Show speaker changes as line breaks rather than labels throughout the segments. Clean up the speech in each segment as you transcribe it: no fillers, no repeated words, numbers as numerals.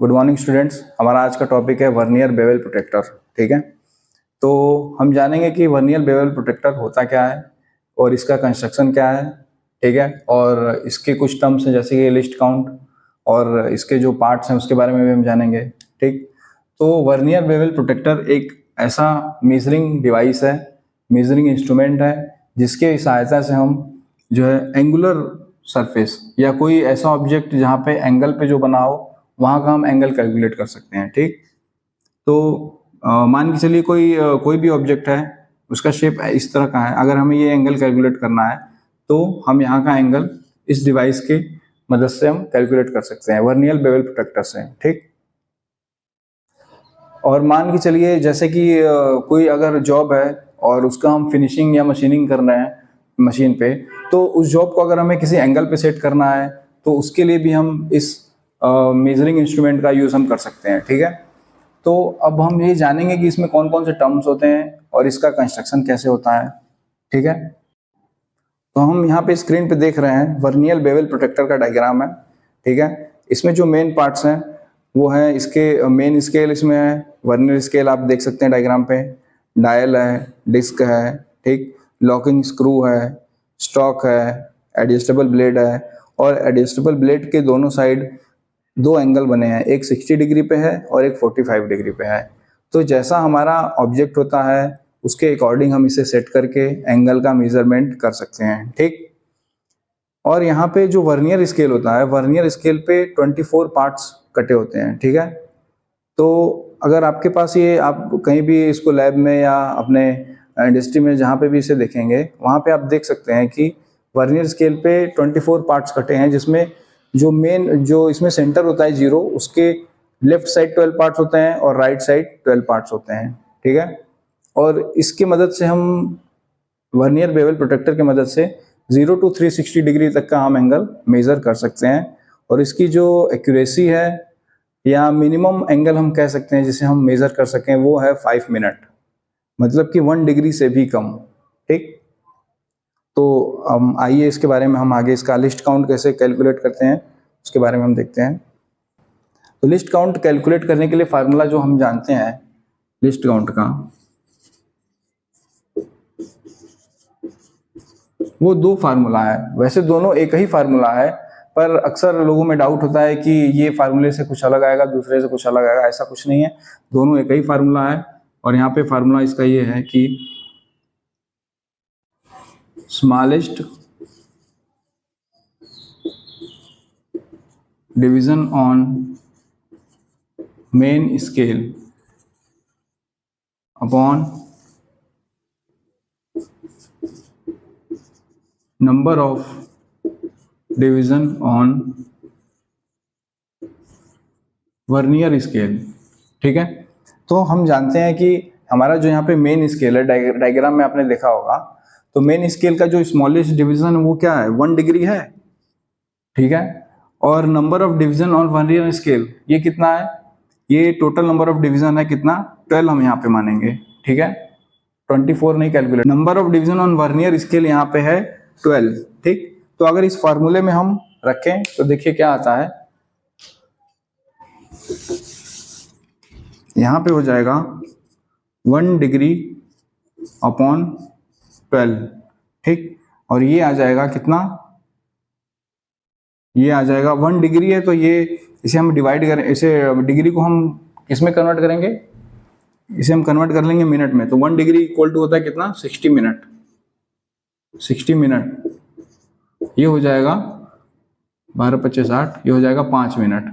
Good morning students. हमारा आज का टॉपिक है वर्नियर बेवल प्रोटेक्टर। ठीक है, तो हम जानेंगे कि वर्नियर बेवल प्रोटेक्टर होता क्या है और इसका कंस्ट्रक्शन क्या है। ठीक है, और इसके कुछ टर्म्स हैं जैसे कि लिस्ट काउंट और इसके जो पार्ट्स हैं उसके बारे में भी हम जानेंगे। ठीक, तो वर्नियर बेवल प्रोटेक्टर एक ऐसा मेजरिंग डिवाइस है, मेजरिंग इंस्ट्रूमेंट है, जिसके सहायता से हम जो है एंगुलर सरफेस या कोई ऐसा ऑब्जेक्ट जहाँ पे एंगल पे जो बना हो वहाँ का हम एंगल कैलकुलेट कर सकते हैं। ठीक, तो मान के चलिए कोई भी ऑब्जेक्ट है, उसका शेप इस तरह का है, अगर हमें ये एंगल कैलकुलेट करना है तो हम यहाँ का एंगल इस डिवाइस के मदद से हम कैलकुलेट कर सकते हैं वर्नियर बेवल प्रोटेक्टर से। ठीक, और मान के चलिए जैसे कि कोई अगर जॉब है और उसका हम फिनिशिंग या मशीनिंग कर रहे हैं मशीन पे, तो उस जॉब को अगर हमें किसी एंगल पे सेट करना है तो उसके लिए भी हम इस मेजरिंग इंस्ट्रूमेंट का यूज़ हम कर सकते हैं। ठीक है, तो अब हम ये जानेंगे कि इसमें कौन कौन से टर्म्स होते हैं और इसका कंस्ट्रक्शन कैसे होता है। ठीक है, तो हम यहाँ पे स्क्रीन पे देख रहे हैं वर्नियर बेवल प्रोटेक्टर का डायग्राम है। ठीक है, इसमें जो मेन पार्ट्स हैं वो है इसके मेन स्केल, इसमें है वर्नियर स्केल, आप देख सकते हैं डायग्राम पे, डायल है, डिस्क है, ठीक, लॉकिंग स्क्रू है, स्टॉक है, एडजस्टेबल ब्लेड है, और एडजस्टेबल ब्लेड के दोनों साइड दो एंगल बने हैं, एक 60 डिग्री पे है और एक 45 डिग्री पे है। तो जैसा हमारा ऑब्जेक्ट होता है उसके अकॉर्डिंग हम इसे सेट करके एंगल का मेजरमेंट कर सकते हैं। ठीक, और यहाँ पे जो वर्नियर स्केल होता है, वर्नियर स्केल पे 24 पार्ट्स कटे होते हैं। ठीक है, तो अगर आपके पास ये, आप कहीं भी इसको लैब में या अपने इंडस्ट्री में जहाँ पे भी इसे देखेंगे वहाँ पे आप देख सकते हैं कि वर्नियर स्केल पे 24 पार्ट्स कटे हैं, जिसमें जो इसमें सेंटर होता है जीरो, उसके लेफ्ट साइड 12 पार्ट्स होते हैं और राइट साइड 12 पार्ट्स होते हैं। ठीक है, और इसकी मदद से हम वर्नियर बेवल प्रोटेक्टर की मदद से 0 to 360 डिग्री तक का हम एंगल मेजर कर सकते हैं, और इसकी जो एक्यूरेसी है या मिनिमम एंगल हम कह सकते हैं जिसे हम मेजर कर सकें वो है 5 मिनट, मतलब कि 1 डिग्री से भी कम। ठीक, तो आइए इसके बारे में हम आगे इसका लिस्ट काउंट कैसे कैलकुलेट करते हैं उसके बारे में हम देखते हैं। तो लिस्ट काउंट कैलकुलेट करने के लिए फार्मूला जो हम जानते हैं लिस्ट काउंट का, वो दो फार्मूला है। वैसे दोनों एक ही फार्मूला है, पर अक्सर लोगों में डाउट होता है कि ये फार्मूले से कुछ अलग आएगा, दूसरे से कुछ अलग आएगा। ऐसा कुछ नहीं है, दोनों एक ही फार्मूला है। और यहाँ पे फार्मूला इसका ये है कि smallest division on main scale upon number of division on vernier scale. ठीक है, तो हम जानते हैं कि हमारा जो यहाँ पे मेन स्केल है, डायग्राम में आपने देखा होगा, तो मेन स्केल का जो स्मॉलेस्ट डिवीजन वो क्या है, 1 डिग्री है। ठीक है, और number of division on vernier scale ये कितना है, ये टोटल नंबर ऑफ डिवीजन है कितना, 12 हम यहाँ पे मानेंगे। ठीक है, 24 नहीं calculate, number of division on vernier scale यहाँ पे है 12। ठीक, तो अगर इस फॉर्मूले में हम रखें तो देखिए क्या आता है, यहाँ पे हो जाएगा 1 डिग्री अपॉन 12। ठीक, और ये आ जाएगा कितना, ये आ जाएगा 1 डिग्री है, तो ये इसे हम डिवाइड करें, इसे डिग्री को हम किसमें कन्वर्ट करेंगे, इसे हम कन्वर्ट कर लेंगे मिनट में। तो 1 डिग्री इक्वल टू होता है कितना, 60 मिनट। 60 मिनट ये हो जाएगा 12 25 60, ये हो जाएगा 5 मिनट।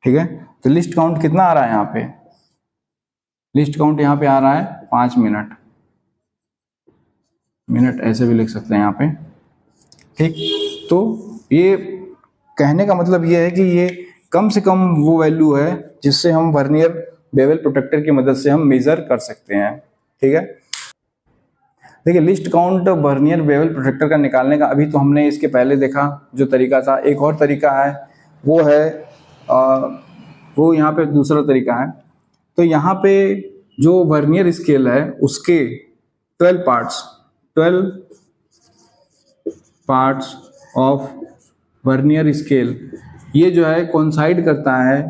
ठीक है, तो लिस्ट काउंट कितना आ रहा है यहाँ पे, लिस्ट काउंट यहाँ पे आ रहा है 5 मिनट। मिनट ऐसे भी लिख सकते हैं यहाँ पे। ठीक, तो ये कहने का मतलब ये है कि ये कम से कम वो वैल्यू है जिससे हम वर्नियर बेवल प्रोटेक्टर की मदद से हम मेजर कर सकते हैं। ठीक है, देखिए list count vernier bevel protector का निकालने का अभी तो हमने इसके पहले देखा जो तरीका था। एक और तरीका है, वो है वो यहाँ पे दूसरा तरीका है। तो यहाँ पे जो वर्नियर स्केल है उसके 12 पार्ट्स ऑफ वर्नियर स्केल, ये जो है कोइंसाइड करता है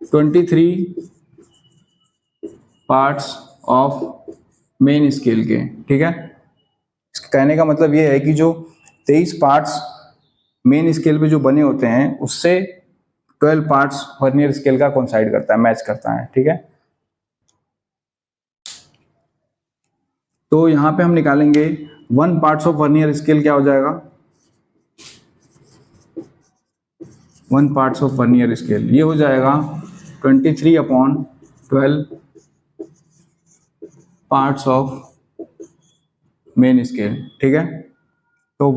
23 पार्ट्स ऑफ मेन स्केल के, ठीक है। कहने का मतलब ये है कि जो 23 पार्ट्स मेन स्केल पे जो बने होते हैं उससे 12 पार्ट्स वर्नियर स्केल का कोइंसाइड करता है, मैच करता है, ठीक है। तो यहां पे हम निकालेंगे 1 पार्ट्स ऑफ वर्नियर स्केल, क्या हो जाएगा 1 पार्ट्स ऑफ वर्नियर स्केल, ये हो जाएगा 23/12 पार्ट्स ऑफ मेन स्केल, ठीक है। तो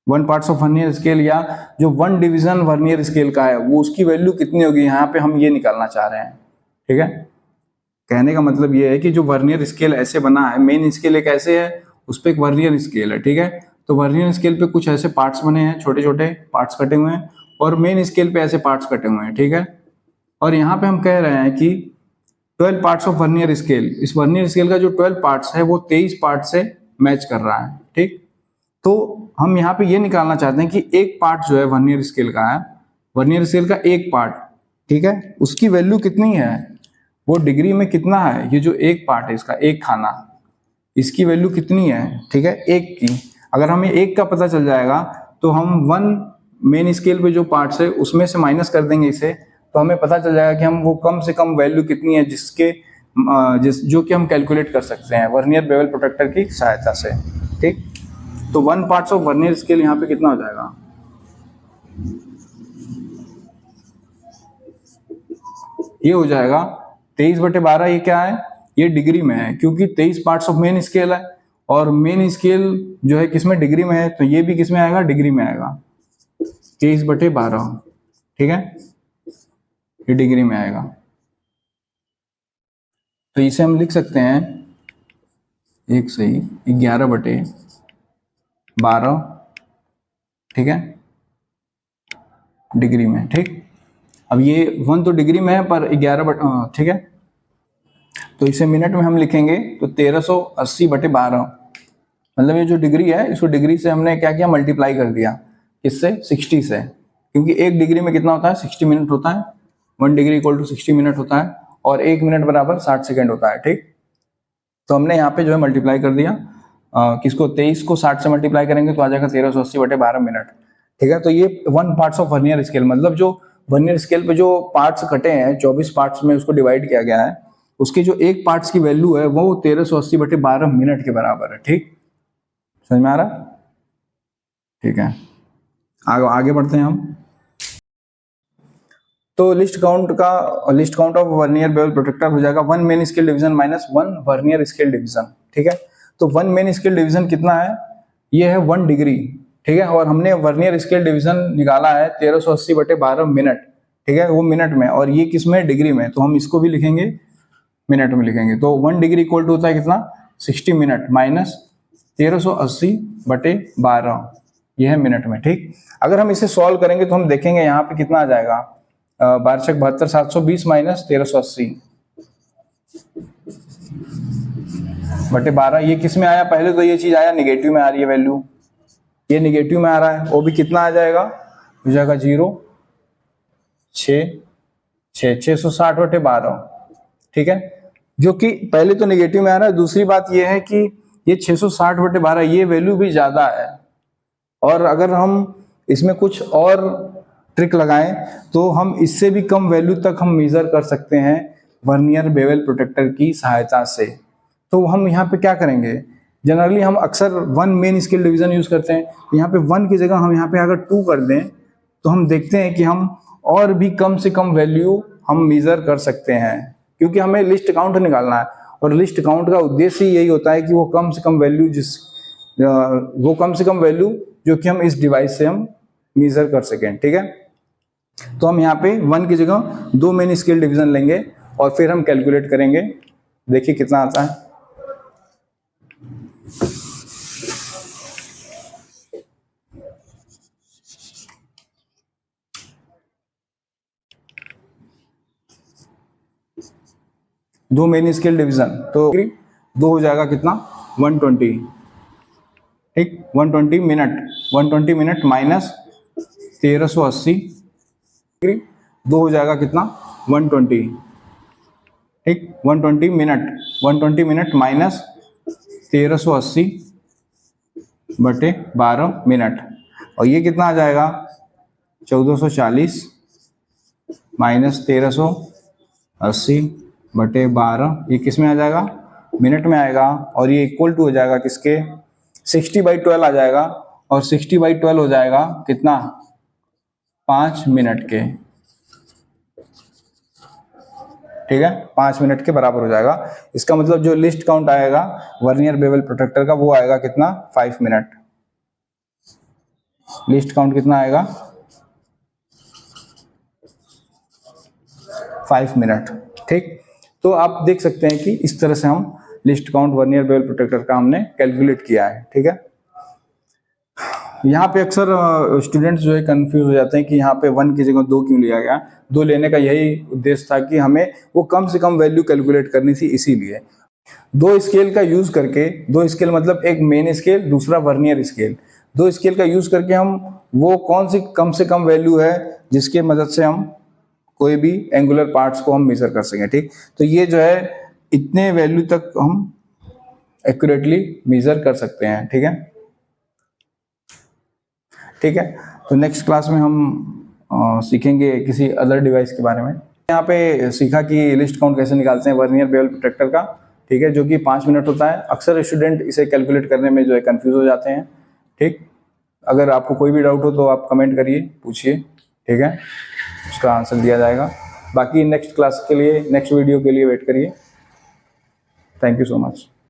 1 पार्ट्स ऑफ वर्नियर स्केल या जो 1 डिवीजन वर्नियर स्केल का है वो उसकी वैल्यू कितनी होगी, यहाँ पे हम ये निकालना चाह रहे हैं, ठीक है। कहने का मतलब ये है कि जो वर्नियर स्केल ऐसे बना है, मेन स्केल एक ऐसे है, उस पर एक वर्नियर स्केल है, ठीक है। तो वर्नियर स्केल पे कुछ ऐसे पार्ट्स बने हैं, छोटे छोटे पार्ट्स कटे हुए हैं, और मेन स्केल पे ऐसे पार्ट्स कटे हुए हैं, ठीक है। और यहाँ पे हम कह रहे हैं कि 12 पार्ट्स ऑफ वर्नियर स्केल, इस वर्नियर स्केल का जो 12 पार्ट्स है वो 23 पार्ट से मैच कर रहा है, ठीक। तो हम यहाँ पे ये निकालना चाहते हैं कि एक पार्ट जो है वर्नियर स्केल का है, वर्नियर स्केल का एक पार्ट, ठीक है, उसकी वैल्यू कितनी है, वो डिग्री में कितना है, ये जो एक पार्ट है इसका एक खाना, इसकी वैल्यू कितनी है, ठीक है, एक की। अगर हमें एक का पता चल जाएगा तो हम 1 मेन स्केल पे जो पार्ट्स है उसमें से माइनस कर देंगे इसे, तो हमें पता चल जाएगा कि हम वो कम से कम वैल्यू कितनी है जो कि हम कैलकुलेट कर सकते हैं वर्नियर बेवल प्रोटेक्टर की सहायता से, ठीक। तो 1 पार्ट्स ऑफ वर्नियर स्केल यहाँ पे कितना हो जाएगा, ये हो जाएगा 23/12, ये क्या है, ये डिग्री में है, क्योंकि 23 पार्ट्स ऑफ मेन स्केल है, और मेन स्केल जो है किसमें, डिग्री में है, तो ये भी किसमें आएगा, डिग्री में आएगा, 23/12, ठीक है, ये डिग्री में आएगा। तो इसे हम लिख सकते हैं एक सही 11/12, ठीक है, डिग्री में, ठीक। अब ये 1 तो डिग्री में है पर 11 ठीक है। तो इसे मिनट में हम लिखेंगे तो 1380/12, मतलब ये जो डिग्री है इसको डिग्री से हमने क्या किया, मल्टीप्लाई कर दिया, किससे, 60 से, क्योंकि एक डिग्री में कितना होता है, 60 मिनट होता है, 1 डिग्री इक्वल टू 60 मिनट होता है, और 1 मिनट बराबर 60 सेकेंड होता है, ठीक। तो हमने यहाँ पे जो है मल्टीप्लाई कर दिया, किसको, 23 को 60 से मल्टीप्लाई करेंगे तो आ जाएगा 1380/12 मिनट, ठीक है। तो ये 1 पार्ट्स ऑफ वर्नियर स्केल, मतलब जो वर्नियर स्केल पे जो पार्ट्स कटे हैं 24 पार्ट्स में उसको डिवाइड किया गया है, उसके जो एक पार्ट्स की वैल्यू है वो 1380/12 मिनट के बराबर है, ठीक, समझ में आ रहा, ठीक है। आगे बढ़ते हैं हम। तो list count of vernier bevel protector हो जाएगा 1 main scale division minus 1 vernier scale division, ठीक है। तो 1 मेन स्केल डिवीजन कितना है, ये है 1 डिग्री, ठीक है, और हमने वर्नियर स्केल डिवीजन निकाला है 1380/12 मिनट, ठीक है, वो मिनट में, और ये किस में, डिग्री में, तो हम इसको भी लिखेंगे मिनट में लिखेंगे। तो 1 डिग्री इक्वल टू होता है कितना, 60 मिनट माइनस 1380/12, ये है मिनट में, ठीक। अगर हम इसे सॉल्व करेंगे तो हम देखेंगे यहाँ पे कितना आ जाएगा, 12×72 720 माइनस 1380/12, ये किस में आया, पहले तो ये चीज आया नेगेटिव में आ रही है वैल्यू, ये नेगेटिव में आ रहा है, वो भी कितना आ जाएगा, हो जाएगा 660/12, ठीक है, जो कि पहले तो नेगेटिव में आ रहा है। दूसरी बात ये है कि ये 660/12 ये वैल्यू भी ज्यादा है, और अगर हम इसमें कुछ और ट्रिक लगाएं तो हम इससे भी कम वैल्यू तक हम मेजर कर सकते हैं वर्नियर बेवल प्रोटेक्टर की सहायता से। तो हम यहाँ पे क्या करेंगे, जनरली हम अक्सर 1 मेन स्केल डिवीजन यूज करते हैं, यहाँ पे 1 की जगह हम यहाँ पे अगर 2 कर दें तो हम देखते हैं कि हम और भी कम से कम वैल्यू हम मेजर कर सकते हैं, क्योंकि हमें लिस्ट काउंट निकालना है, और लिस्ट काउंट का उद्देश्य ही यही होता है कि वो कम से कम वैल्यू जो कि हम इस डिवाइस से हम मेजर कर सकें, ठीक है। तो हम यहाँ पे 1 की जगह 2 मेन स्केल डिवीजन लेंगे और फिर हम कैलकुलेट करेंगे, देखिए कितना आता है। दो मेन स्केल डिवीजन, तो 2 हो जाएगा कितना, 120, ठीक, 120 मिनट माइनस 1380, 2 हो जाएगा कितना 120, ठीक 120 मिनट, 120 मिनट माइनस 1380 बटे 12 मिनट, और ये कितना आ जाएगा 1440 माइनस 1380 बटे 12, ये किस में आ जाएगा मिनट में आएगा, और ये इक्वल टू हो जाएगा किसके 60/12 आ जाएगा, और 60/12 हो जाएगा कितना 5 मिनट के, ठीक है 5 मिनट के बराबर हो जाएगा। इसका मतलब जो लिस्ट काउंट आएगा वर्नियर बेवल प्रोटेक्टर का वो आएगा कितना 5 मिनट, लिस्ट काउंट कितना आएगा 5 मिनट, ठीक। तो आप देख सकते हैं कि इस तरह से हम list count vernier bevel protector का हमने कैलकुलेट किया है, ठीक है। यहाँ पे अक्सर स्टूडेंट्स जो है कंफ्यूज हो जाते हैं कि यहाँ पे 1 की जगह 2 क्यों लिया गया। 2 लेने का यही उद्देश्य था कि हमें वो कम से कम वैल्यू कैलकुलेट करनी थी, इसीलिए 2 स्केल का यूज करके, 2 स्केल मतलब एक मेन स्केल दूसरा वर्नियर स्केल, 2 स्केल का यूज करके हम वो कौन सी कम से कम वैल्यू है जिसके मदद से हम कोई भी एंगुलर पार्ट्स को हम मेजर कर सकें, ठीक। तो ये जो है इतने वैल्यू तक हम एक्यूरेटली मेजर कर सकते हैं, ठीक है, ठीक है। तो नेक्स्ट क्लास में हम सीखेंगे किसी अदर डिवाइस के बारे में। यहाँ पे सीखा कि लिस्ट काउंट कैसे निकालते हैं वर्नियर बेवल प्रोटेक्टर का, ठीक है, जो कि 5 मिनट होता है। अक्सर स्टूडेंट इसे कैलकुलेट करने में जो है कंफ्यूज हो जाते हैं, ठीक। अगर आपको कोई भी डाउट हो तो आप कमेंट करिए, पूछिए, ठीक है, उसका आंसर दिया जाएगा। बाकी नेक्स्ट क्लास के लिए, नेक्स्ट वीडियो के लिए वेट करिए। Thank you so much.